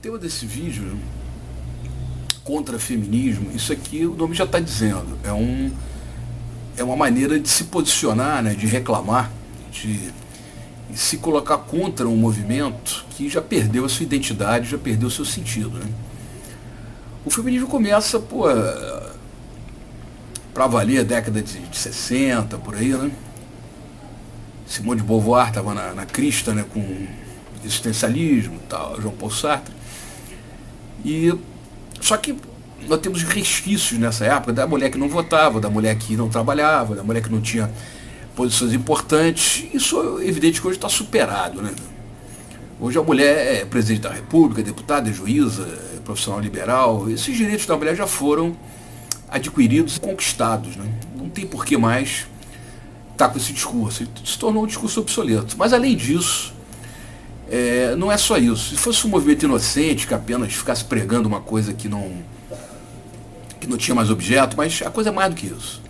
tema desse vídeo, contra feminismo, isso aqui o nome já está dizendo, é uma maneira de se posicionar, né, de reclamar, de se colocar contra um movimento que já perdeu a sua identidade, já perdeu o seu sentido, né? O feminismo começa, para valer a década de 60, por aí, né? Simone de Beauvoir estava na crista, né, com existencialismo, tal, João Paulo Sartre. Só que nós temos resquícios nessa época da mulher que não votava, da mulher que não trabalhava, da mulher que não tinha posições importantes. Isso é evidente que hoje está superado, né? Hoje a mulher é presidente da República, é deputada, é juíza, é profissional liberal. Esses direitos da mulher já foram adquiridos e conquistados, né? Não tem por que mais estar com esse discurso. Ele se tornou um discurso obsoleto. Mas além disso, não é só isso. Se fosse um movimento inocente que apenas ficasse pregando uma coisa que não tinha mais objeto, mas a coisa é mais do que isso.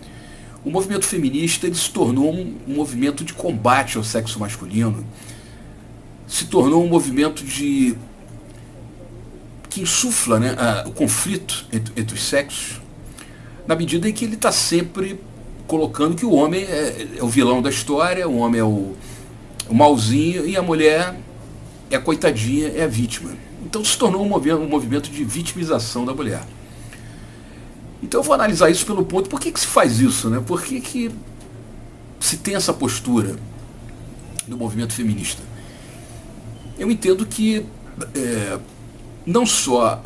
O movimento feminista ele se tornou um movimento de combate ao sexo masculino, se tornou um movimento que insufla, né, o conflito entre os sexos, na medida em que ele está sempre colocando que o homem é o vilão da história, o homem é o malzinho e a mulher é a coitadinha, é a vítima. Então se tornou um movimento de vitimização da mulher. Então eu vou analisar isso pelo ponto, por que se faz isso, né? Por que se tem essa postura do movimento feminista? Eu entendo que não só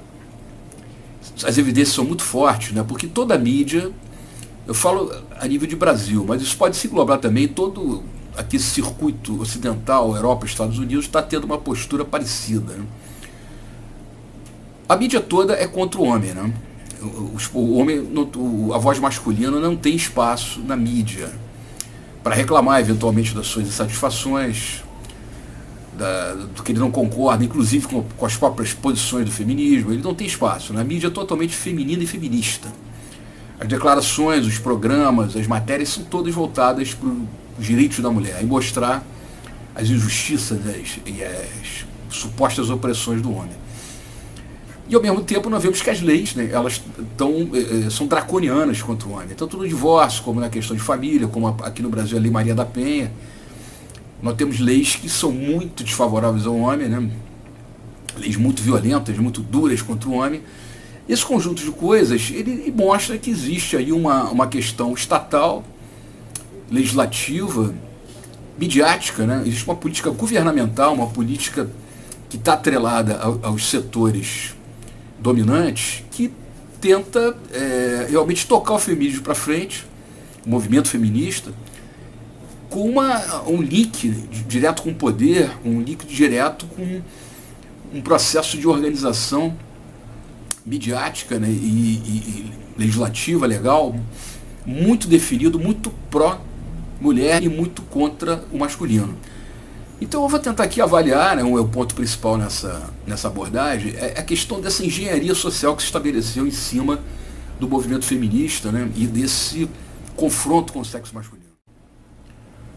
as evidências são muito fortes, né? Porque toda a mídia, eu falo a nível de Brasil, mas isso pode se englobar também, todo aqui esse circuito ocidental, Europa, Estados Unidos, está tendo uma postura parecida, né? A mídia toda é contra o homem, né? O homem, a voz masculina não tem espaço na mídia para reclamar eventualmente das suas insatisfações, do que ele não concorda, inclusive com as próprias posições do feminismo. Ele não tem espaço. Na mídia é totalmente feminina e feminista. As declarações, os programas, as matérias são todas voltadas para os direitos da mulher e mostrar as injustiças e as supostas opressões do homem. E ao mesmo tempo nós vemos que as leis, né, elas são draconianas contra o homem, tanto no divórcio como na questão de família, como aqui no Brasil a Lei Maria da Penha. Nós temos leis que são muito desfavoráveis ao homem, né? Leis muito violentas, muito duras contra o homem. Esse conjunto de coisas ele mostra que existe aí uma questão estatal, legislativa, midiática, né? Existe uma política governamental, uma política que está atrelada aos setores dominantes, que tenta realmente tocar o feminismo para frente, o movimento feminista, com um link direto com o poder, um link direto com um processo de organização midiática, né, e legislativa, legal, muito definido, muito pró-mulher e muito contra o masculino. Então eu vou tentar aqui avaliar, né, o ponto principal nessa abordagem, é a questão dessa engenharia social que se estabeleceu em cima do movimento feminista, né, e desse confronto com o sexo masculino.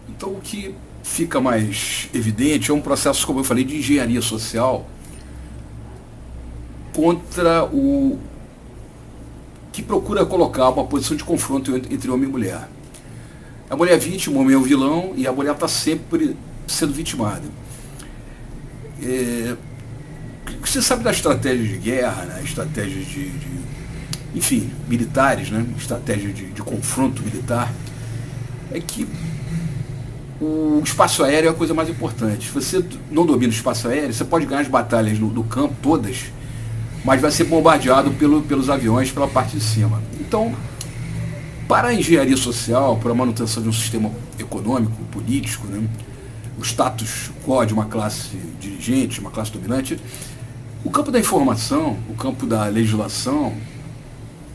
Então o que fica mais evidente é um processo, como eu falei, de engenharia social contra o que procura colocar uma posição de confronto entre homem e mulher. A mulher é vítima, o homem é o vilão e a mulher está sempre sendo vitimada. Você sabe da estratégia de guerra, né? Estratégia enfim, militares, né? Estratégia de confronto militar, é que o espaço aéreo é a coisa mais importante. Se você não domina o espaço aéreo, você pode ganhar as batalhas no campo, todas, mas vai ser bombardeado pelos aviões pela parte de cima. Então, para a engenharia social, para a manutenção de um sistema econômico, político, né, o status quo de uma classe dirigente, uma classe dominante, o campo da informação, o campo da legislação,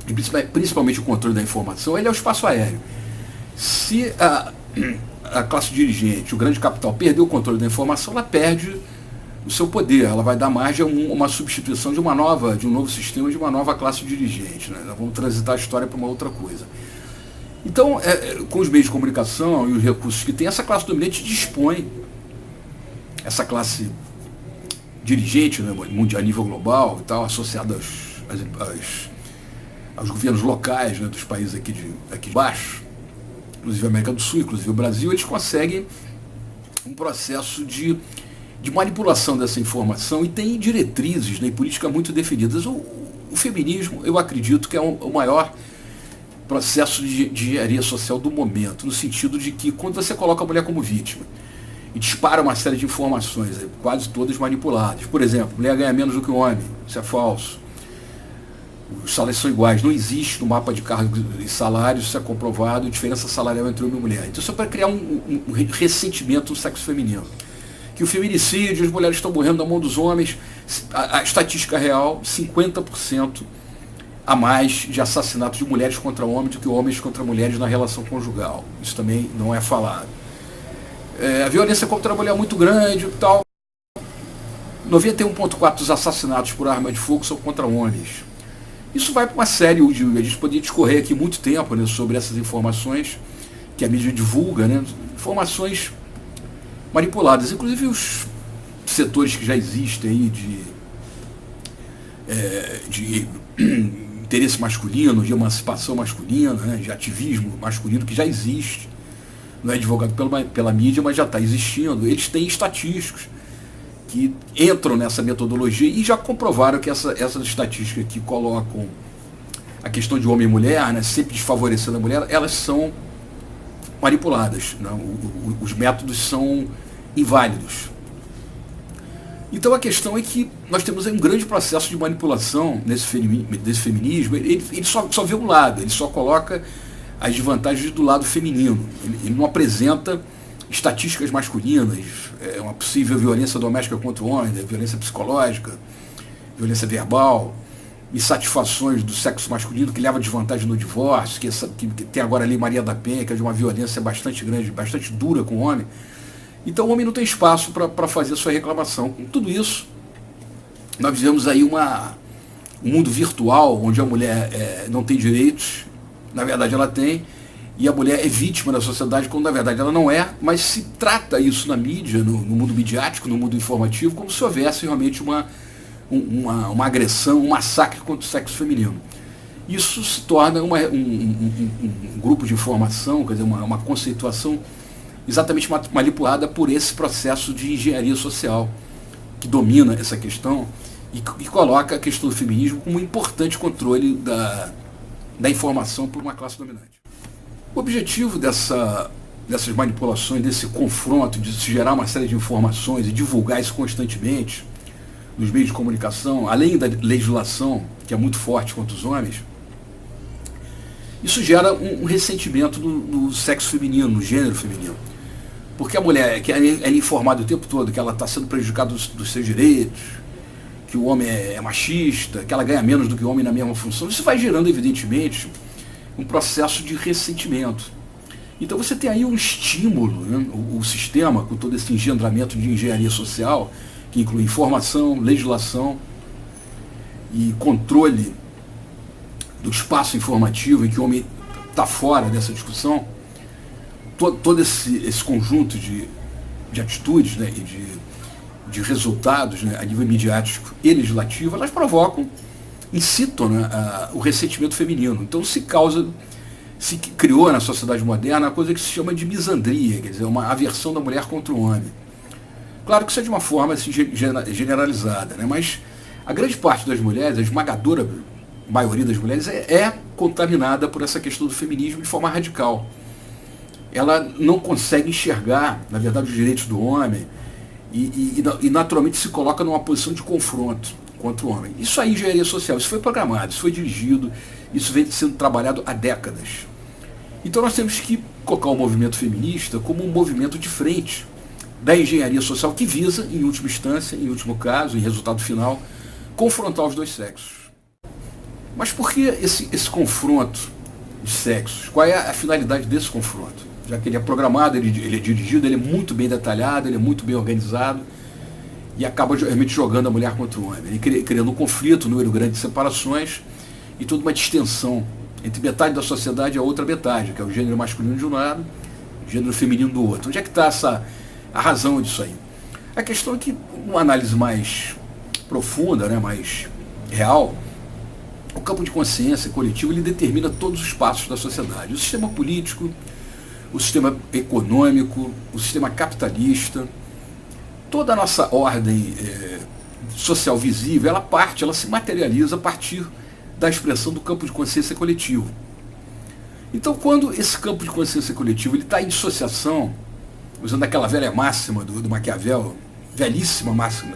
e principalmente o controle da informação, ele é o espaço aéreo. Se a classe dirigente, o grande capital, perder o controle da informação, ela perde o seu poder, ela vai dar margem a uma substituição de um novo sistema, de uma nova classe dirigente, né? Nós vamos transitar a história para uma outra coisa. Então, com os meios de comunicação e os recursos que tem, essa classe dominante dispõe, essa classe dirigente, né, a nível global e tal, associado aos governos locais, né, dos países aqui de baixo, inclusive a América do Sul, inclusive o Brasil, eles conseguem um processo de manipulação dessa informação e tem diretrizes, né, e políticas muito definidas. O feminismo, eu acredito que é o maior processo de engenharia social do momento, no sentido de que quando você coloca a mulher como vítima e dispara uma série de informações, quase todas manipuladas. Por exemplo, mulher ganha menos do que o homem, isso é falso. Os salários são iguais, não existe no mapa de cargos e salários, isso é comprovado, diferença salarial entre homem e mulher. Então isso é para criar um ressentimento no sexo feminino. Que o feminicídio, as mulheres estão morrendo na mão dos homens, a estatística real, 50% a mais de assassinatos de mulheres contra homens do que homens contra mulheres na relação conjugal. Isso também não é falado. A violência contra a mulher é muito grande e tal. 91,4% dos assassinatos por arma de fogo são contra homens. Isso vai para uma série, a gente poderia discorrer aqui muito tempo, né, sobre essas informações que a mídia divulga, né, informações manipuladas, inclusive os setores que já existem aí de interesse masculino, de emancipação masculina, né, de ativismo masculino, que já existe, não é divulgado pela mídia, mas já está existindo. Eles têm estatísticos que entram nessa metodologia e já comprovaram que essas estatísticas que colocam a questão de homem e mulher, né, sempre desfavorecendo a mulher, elas são manipuladas, né? Os métodos são inválidos. Então a questão é que nós temos aí um grande processo de manipulação desse feminismo. Ele só vê um lado, ele só coloca as desvantagens do lado feminino. Ele não apresenta estatísticas masculinas, uma possível violência doméstica contra o homem, violência psicológica, violência verbal, insatisfações do sexo masculino que leva a desvantagem no divórcio, que tem agora a Lei Maria da Penha, que é de uma violência bastante grande, bastante dura com o homem. Então o homem não tem espaço para fazer a sua reclamação. Com tudo isso, nós vivemos aí um mundo virtual, onde a mulher não tem direitos, na verdade ela tem, e a mulher é vítima da sociedade, quando na verdade ela não é, mas se trata isso na mídia, no mundo midiático, no mundo informativo, como se houvesse realmente uma agressão, um massacre contra o sexo feminino. Isso se torna um grupo de informação, quer dizer, uma conceituação exatamente manipulada por esse processo de engenharia social, que domina essa questão e coloca a questão do feminismo como um importante controle da informação por uma classe dominante. O objetivo dessas manipulações, desse confronto, de se gerar uma série de informações e divulgar isso constantemente nos meios de comunicação, além da legislação, que é muito forte contra os homens, isso gera um ressentimento no sexo feminino, no gênero feminino. Porque a mulher, que ela é informada o tempo todo que ela está sendo prejudicada dos seus direitos, que o homem é machista, que ela ganha menos do que o homem na mesma função, isso vai gerando, evidentemente, um processo de ressentimento. Então você tem aí um estímulo, né? O sistema, com todo esse engendramento de engenharia social, que inclui informação, legislação e controle do espaço informativo, em que o homem está fora dessa discussão, todo esse conjunto de atitudes, né, e de resultados, né, a nível midiático e legislativo, elas provocam, incitam, né, o ressentimento feminino. Então se criou na sociedade moderna a coisa que se chama de misandria, quer dizer, uma aversão da mulher contra o homem. Claro que isso é de uma forma assim, generalizada, né, mas a grande parte das mulheres, a esmagadora maioria das mulheres, é contaminada por essa questão do feminismo de forma radical. Ela não consegue enxergar, na verdade, os direitos do homem e naturalmente se coloca numa posição de confronto contra o homem. Isso aí é engenharia social, isso foi programado, isso foi dirigido, isso vem sendo trabalhado há décadas. Então nós temos que colocar o movimento feminista como um movimento de frente da engenharia social que visa, em última instância, em último caso, em resultado final, confrontar os dois sexos. Mas por que esse confronto de sexos? Qual é a finalidade desse confronto? Já que ele é programado, ele é dirigido, ele é muito bem detalhado, ele é muito bem organizado e acaba realmente jogando a mulher contra o homem. Ele criando um conflito, um número grande de separações e toda uma distensão entre metade da sociedade e a outra metade, que é o gênero masculino de um lado e o gênero feminino do outro. Onde é que está a razão disso aí? A questão é que, uma análise mais profunda, né, mais real, o campo de consciência coletivo ele determina todos os passos da sociedade. O sistema político, o sistema econômico, o sistema capitalista, toda a nossa ordem social visível, ela se materializa a partir da expressão do campo de consciência coletivo. Então, quando esse campo de consciência coletivo está em dissociação, usando aquela velha máxima do Maquiavel, velhíssima máxima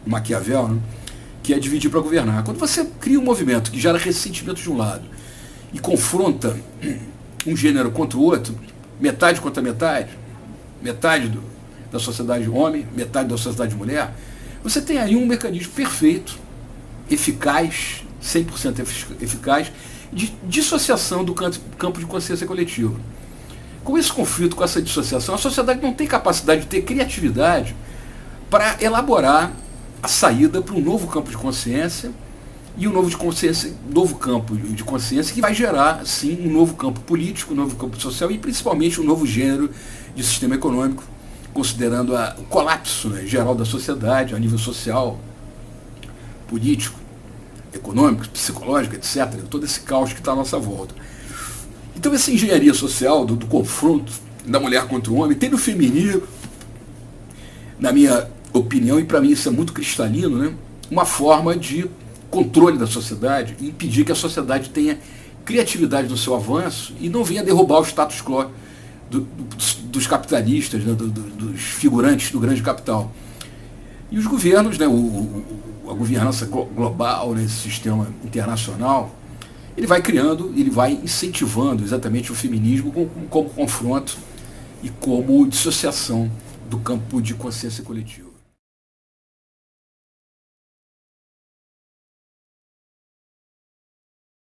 do Maquiavel, né, que é dividir para governar. Quando você cria um movimento que gera ressentimento de um lado e confronta um gênero contra o outro, metade contra metade, da sociedade homem, metade da sociedade mulher, você tem aí um mecanismo perfeito, eficaz, 100% eficaz, de dissociação do campo de consciência coletiva. Com esse conflito, com essa dissociação, a sociedade não tem capacidade de ter criatividade para elaborar a saída para um novo campo de consciência e um novo campo de consciência que vai gerar, sim, um novo campo político, um novo campo social e principalmente um novo gênero de sistema econômico, considerando o colapso, né, geral da sociedade, a nível social, político, econômico, psicológico, etc. Todo esse caos que está à nossa volta. Então essa engenharia social do confronto da mulher contra o homem tem no feminino, na minha opinião, e para mim isso é muito cristalino, né, uma forma de controle da sociedade e impedir que a sociedade tenha criatividade no seu avanço e não venha derrubar o status quo dos capitalistas, né, dos figurantes do grande capital. E os governos, né, a governança global, né, esse sistema internacional, ele vai criando, ele vai incentivando exatamente o feminismo como confronto e como dissociação do campo de consciência coletiva.